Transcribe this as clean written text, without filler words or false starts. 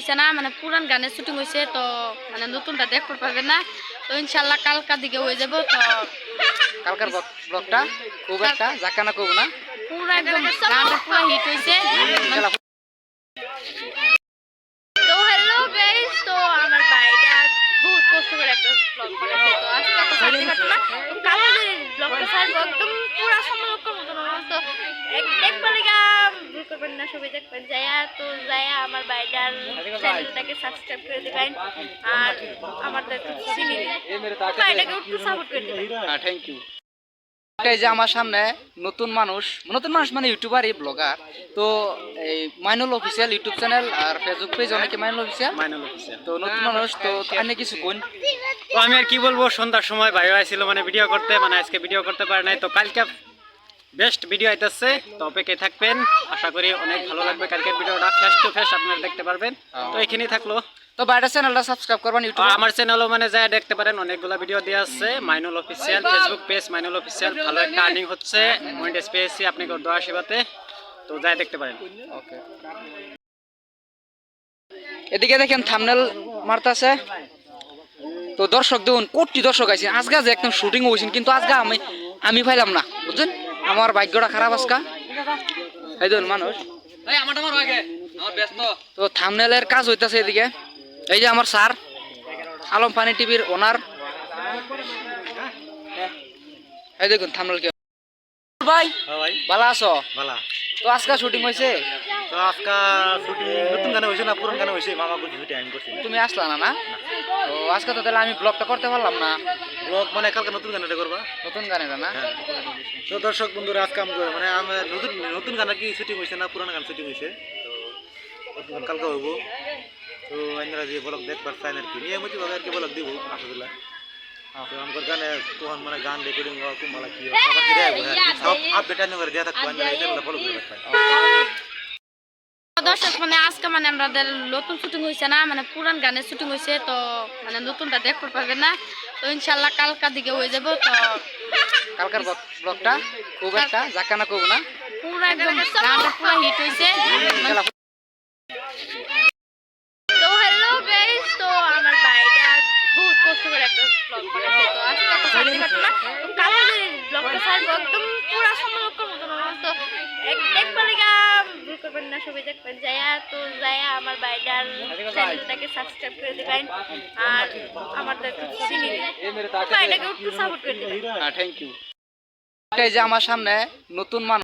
হয়েছে না, মানে পুরান গানের শুটিং হয়েছে, তো মানে নতুনটা দেখতে পারবেন না। তো ইনশাল্লাহ কালকার দিকে হয়ে যাব। তো কালকার ব্লগটা খুব একটা জাকানা করবো না, পুরো একদম গানটা পুরো হিট হয়েছে। তো হ্যালো গাইস, তো আমার ভাইটা বহুত কষ্ট করে একটা ব্লগ বানাইছে, তো আজকে তো ছাড়তে পারতো না। তো কালকে যে ব্লগটা ছাড়বো একদম পুরো সমলোকন মতো না, তো একবার ভুল করবেন না, সবাই দেখবেন যায়া, তো যায়া আমার ভাইটার চ্যানেলটাকে সাবস্ক্রাইব করে দিবেন আর আমাদের চিনি ভাইটাকে একটু সাপোর্ট করে দিবেন। Thank you. এই যে আমার সামনে নতুন মানুষ মানে ইউটিউবারই ব্লগার, তো এই মাইনুল অফিসিয়াল ইউটিউব চ্যানেল আর ফেসবুক পেজ অনেকে মাইনুল অফিসিয়াল, তো নতুন মানুষ, তো আপনি কিছু কোন। তো আমি আর কি বলবো, সন্ধ্যার সময় ভাই আইছিল মানে ভিডিও করতে, মানে আজকে ভিডিও করতে পারে নাই, তো কালকে বেস্ট ভিডিও আইতেছে, তো অপেক্ষায় থাকবেন। আশা করি অনেক ভালো লাগবে কালকের ভিডিওটা, ফেস টু ফেস আপনারা দেখতে পারবেন। তো এখানেই থাকলো, তো বাইরের চ্যানেলটা সাবস্ক্রাইব করবেন ইউটিউব। আমার চ্যানেলও মানে যায় দেখতে পারেন, অনেকগুলো ভিডিও দেওয়া আছে। Mainul official Facebook page, Mainul official, ভালো একটা আর্নিং হচ্ছে, মনিটাইজ পেয়েছি আপনি দোয়া আশীর্বাদে, তো যায় দেখতে পারেন। ওকে, এদিকে দেখেন থাম্বনেল মারতাছে, তো দর্শক দেখুন কোটি দর্শক আছে আজকে, যে একদম শুটিং হয়েছেন, কিন্তু আজকে আমি পাইলাম না, বুঝছেন, আমার ভাগ্যটা খারাপ আজকা। এই দেখুন মানুষ, তো থাম্বনেলের কাজ হইতাছে এদিকে। এই যে আমার স্যার আলম পানি টিভির ওনার, এই দেখুন থাম্বনেল কি ভাই, ভালো আছো? ভালো। তো আজকে শুটিং হয়েছে, তো আজকে শুটিং নতুন গানে হয়েছে না পুরান গানে হয়েছে, মামা বুঝি শুটিং আমি করছি। তুমি আসলা না? না, তো আজকে তো তাহলে আমি ব্লগটা করতে পারলাম না। ব্লগ মানে কালকে নতুন গানটা করবা, নতুন গানেটা না? তো দর্শক বন্ধুরা আজকে মানে আমার নতুন গান কি শুটিং হয়েছে না পুরান গান শুটিং হয়েছে, তো নতুন গান কালকে হইব। তো আপনারা যে ব্লগ দেখবার চান আর কি নিয়মিতভাবে আর কি ব্লগ দিব আলহামদুলিল্লাহ। তো আমার গানে তখন মানে গান রেকর্ডিং হওয়া খুব ভালো কি সবার কি দেয় সব আপডেট আনি করে দেওয়া থাকবো, আপনারা এটা ফলো করে রাখবেন। দর্শক মানে আজকে মানে আমাদের নতুন শুটিং হয়েছে না, মানে পুরান গানের শুটিং হয়েছে, তো মানে নতুনটা দেখতে পারবেন না। তো ইনশাল্লাহ কালকার দিকে হয়ে যাব। তো কালকার ব্লগটা খুব একটা জাকানা করবো না, পুরো একদম গানটা পুরো হিট হয়েছে। তো হ্যালো গাইস, তো আমার ভাইটা বহুত কষ্ট করে একটা ব্লগ বানাইছে, তো আজকে তো ছাড়তে পারতো না। তো কালকে যে ব্লগটা ছাড়বো একদম পুরো সমলোকন মতো না, তো একবার ভুল করবেন না, সবাই দেখবেন যায়া, তো যায়া আমার ভাইটার চ্যানেলটাকে সাবস্ক্রাইব করে দিবেন আর আমাদের চিনি ভাইটাকে একটু সাপোর্ট করে দিবেন। Thank you. এই যে আমার সামনে নতুন মানুষ